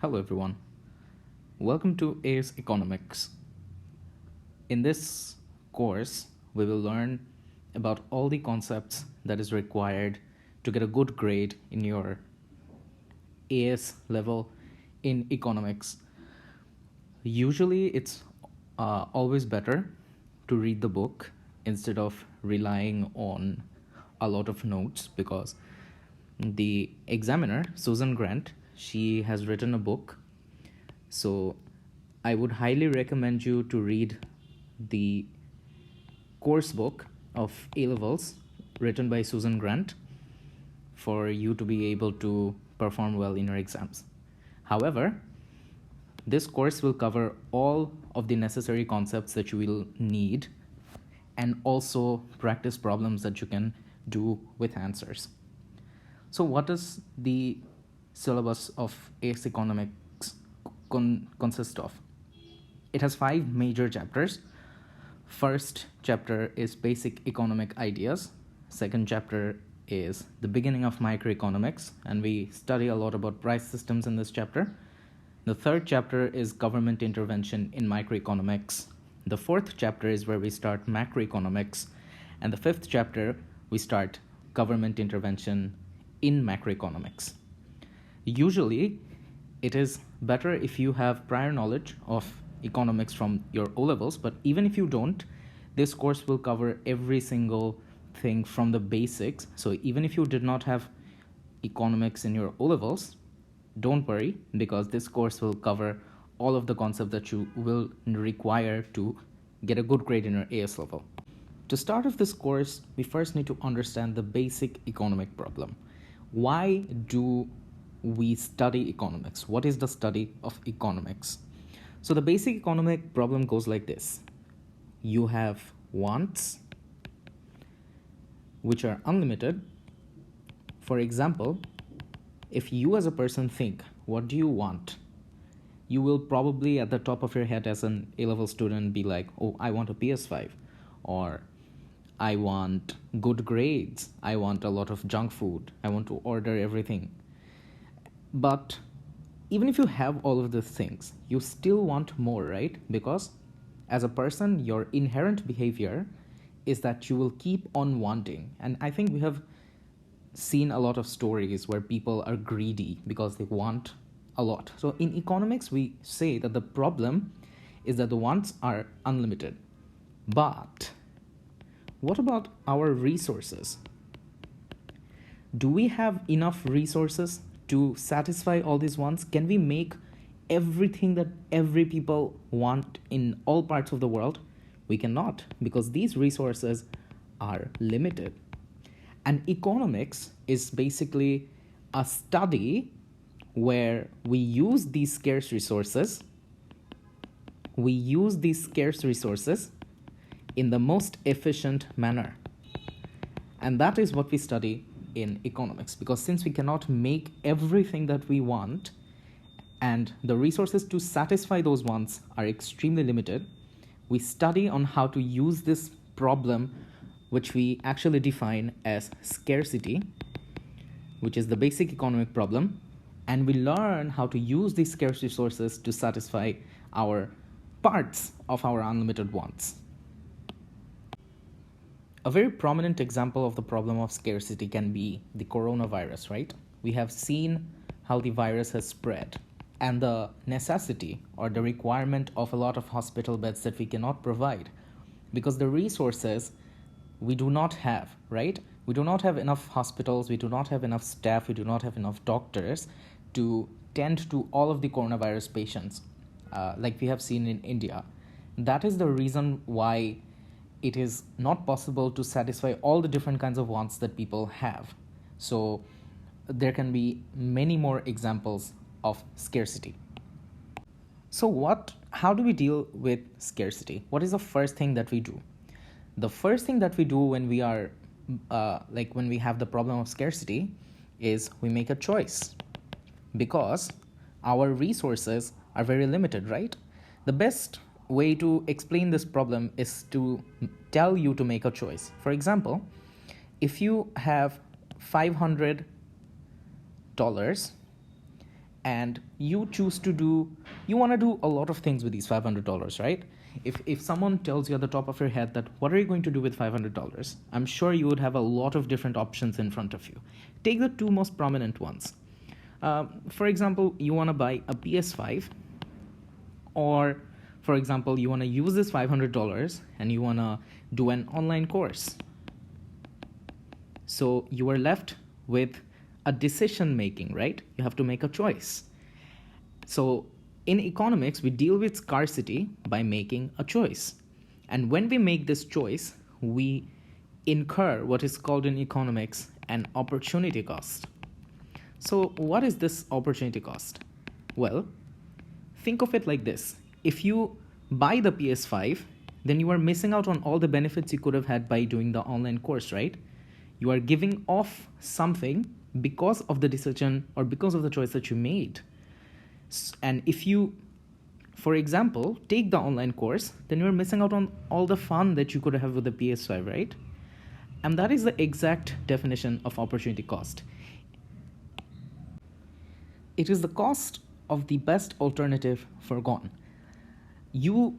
Hello everyone, welcome to AS Economics. In this course, we will learn about all the concepts that is required to get a good grade in your AS level in economics. Usually it's always better to read the book instead of relying on a lot of notes, because the examiner, Susan Grant, she has written a book. So I would highly recommend you to read the course book of A-levels written by Susan Grant for you to be able to perform well in your exams. However, this course will cover all of the necessary concepts that you will need and also practice problems that you can do with answers. So what does the syllabus of AS Economics consist of? It has 5 major chapters. First chapter is basic economic ideas. Second chapter is the beginning of microeconomics, and we study a lot about price systems in this chapter. The third chapter is government intervention in microeconomics. The fourth chapter is where we start macroeconomics, and the fifth chapter we start government intervention in macroeconomics. Usually, it is better if you have prior knowledge of economics from your O-levels, but even if you don't, this course will cover every single thing from the basics. So even if you did not have economics in your O-levels, don't worry, because this course will cover all of the concepts that you will require to get a good grade in your AS level. To start off this course, we first need to understand the basic economic problem. Why do we study economics? What is the study of economics? So the basic economic problem goes like this. You have wants, which are unlimited. For example, if you as a person think, what do you want? You will probably at the top of your head as an A-level student be like, oh, I want a PS5, or I want good grades, I want a lot of junk food, I want to order everything. But even if you have all of these things, you still want more, right? Because as a person, your inherent behavior is that you will keep on wanting. And I think we have seen a lot of stories where people are greedy because they want a lot. So in economics, we say that the problem is that the wants are unlimited. But what about our resources? Do we have enough resources to satisfy all these wants? Can we make everything that every people want in all parts of the world? We cannot, because these resources are limited. And economics is basically a study where we use these scarce resources in the most efficient manner. And that is what we study in economics, because since we cannot make everything that we want and the resources to satisfy those wants are extremely limited, we study on how to use this problem, which we actually define as scarcity, which is the basic economic problem, and we learn how to use these scarce resources to satisfy our parts of our unlimited wants. A very prominent example of the problem of scarcity can be the coronavirus, right? We have seen how the virus has spread, and the necessity or the requirement of a lot of hospital beds that we cannot provide because the resources we do not have, right? We do not have enough hospitals, we do not have enough staff, we do not have enough doctors to tend to all of the coronavirus patients, like we have seen in India. That is the reason why it is not possible to satisfy all the different kinds of wants that people have. So there can be many more examples of scarcity. So how do we deal with scarcity? What is the first thing that we do? The first thing that we do when we are when we have the problem of scarcity is we make a choice, because our resources are very limited, right? The best way to explain this problem is to tell you to make a choice. For example, if you have $500 and you choose to do, you want to do a lot of things with these $500, right? If someone tells you at the top of your head that what are you going to do with $500, I'm sure you would have a lot of different options in front of you. Take the two most prominent ones. For example, you want to buy a PS5, or for example, you want to use this $500 and you want to do an online course. So you are left with a decision making, right? You have to make a choice. So in economics, we deal with scarcity by making a choice. And when we make this choice, we incur what is called in economics an opportunity cost. So what is this opportunity cost? Well, think of it like this. If you buy the PS5, then you are missing out on all the benefits you could have had by doing the online course, right? You are giving off something because of the decision or because of the choice that you made. And if you, for example, take the online course, then you're missing out on all the fun that you could have with the PS5, right? And that is the exact definition of opportunity cost. It is the cost of the best alternative forgone. You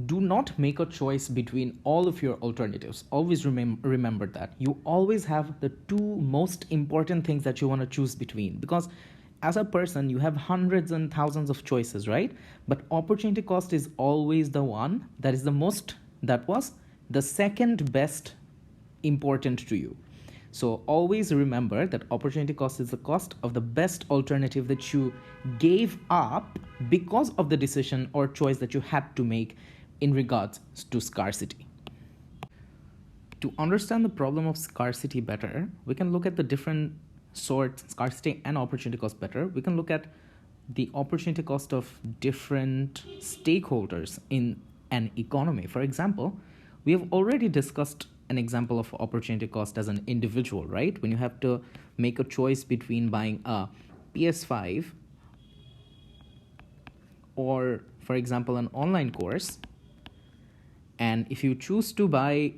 do not make a choice between all of your alternatives. Always remember that. You always have the two most important things that you want to choose between, because as a person, you have hundreds and thousands of choices, right? But opportunity cost is always the one that was the second best important to you. So always remember that opportunity cost is the cost of the best alternative that you gave up because of the decision or choice that you had to make in regards to scarcity. To understand the problem of scarcity better, we can look at the different sorts, scarcity and opportunity cost better. We can look at the opportunity cost of different stakeholders in an economy. For example, we have already discussed an example of opportunity cost as an individual, right? When you have to make a choice between buying a PS5 or, for example, an online course. And if you choose to buy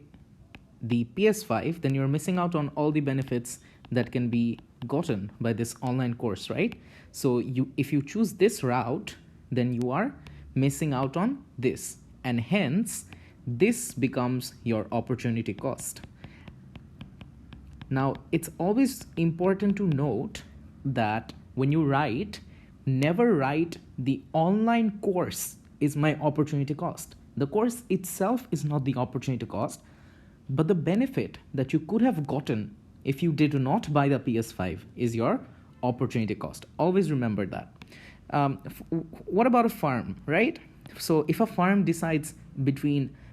the PS5, then you're missing out on all the benefits that can be gotten by this online course, right? So if you choose this route, then you are missing out on this. And hence, this becomes your opportunity cost. Now, it's always important to note that when you write, never write the online course is my opportunity cost. The course itself is not the opportunity cost, but the benefit that you could have gotten if you did not buy the PS5 is your opportunity cost. Always remember that. What about a farm, right? So if a farm decides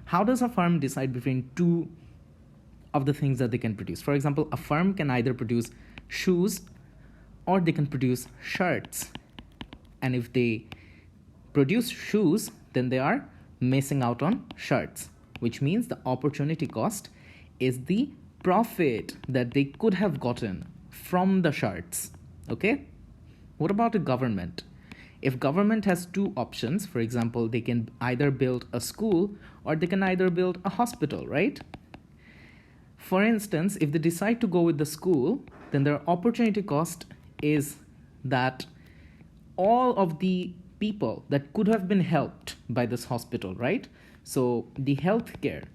how does a farm decide between two of the things that they can produce? For example, a farm can either produce shoes or they can produce shirts. And if they produce shoes, then they are missing out on shirts, which means the opportunity cost is the profit that they could have gotten from the shirts. Okay? What about a government? If government has two options, for example, they can either build a school or they can either build a hospital, right? For instance, if they decide to go with the school, then their opportunity cost is that all of the people that could have been helped by this hospital, right? So the healthcare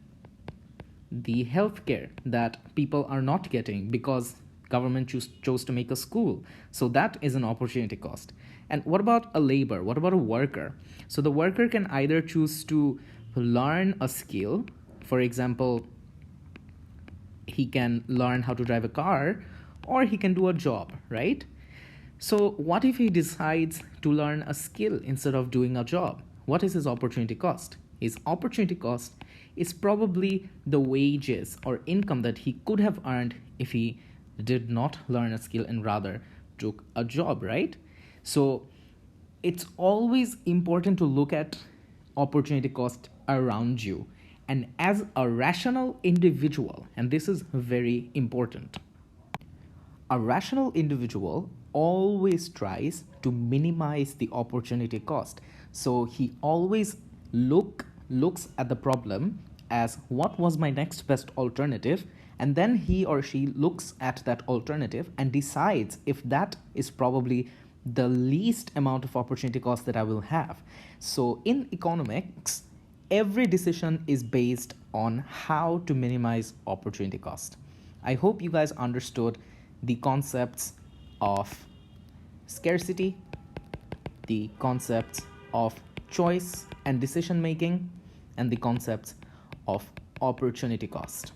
that people are not getting because government chose to make a school. So that is an opportunity cost. And what about a labor? What about a worker? So the worker can either choose to learn a skill. For example, he can learn how to drive a car, or he can do a job, right? So what if he decides to learn a skill instead of doing a job? What is his opportunity cost? His opportunity cost is probably the wages or income that he could have earned if he did not learn a skill and rather took a job, right? So it's always important to look at opportunity cost around you. And as a rational individual, and this is very important, a rational individual always tries to minimize the opportunity cost. So he always looks at the problem as what was my next best alternative, and then he or she looks at that alternative and decides if that is probably the least amount of opportunity cost that I will have. So in economics, every decision is based on how to minimize opportunity cost. I hope you guys understood the concepts of scarcity, the concepts of choice and decision making, and the concepts of opportunity cost.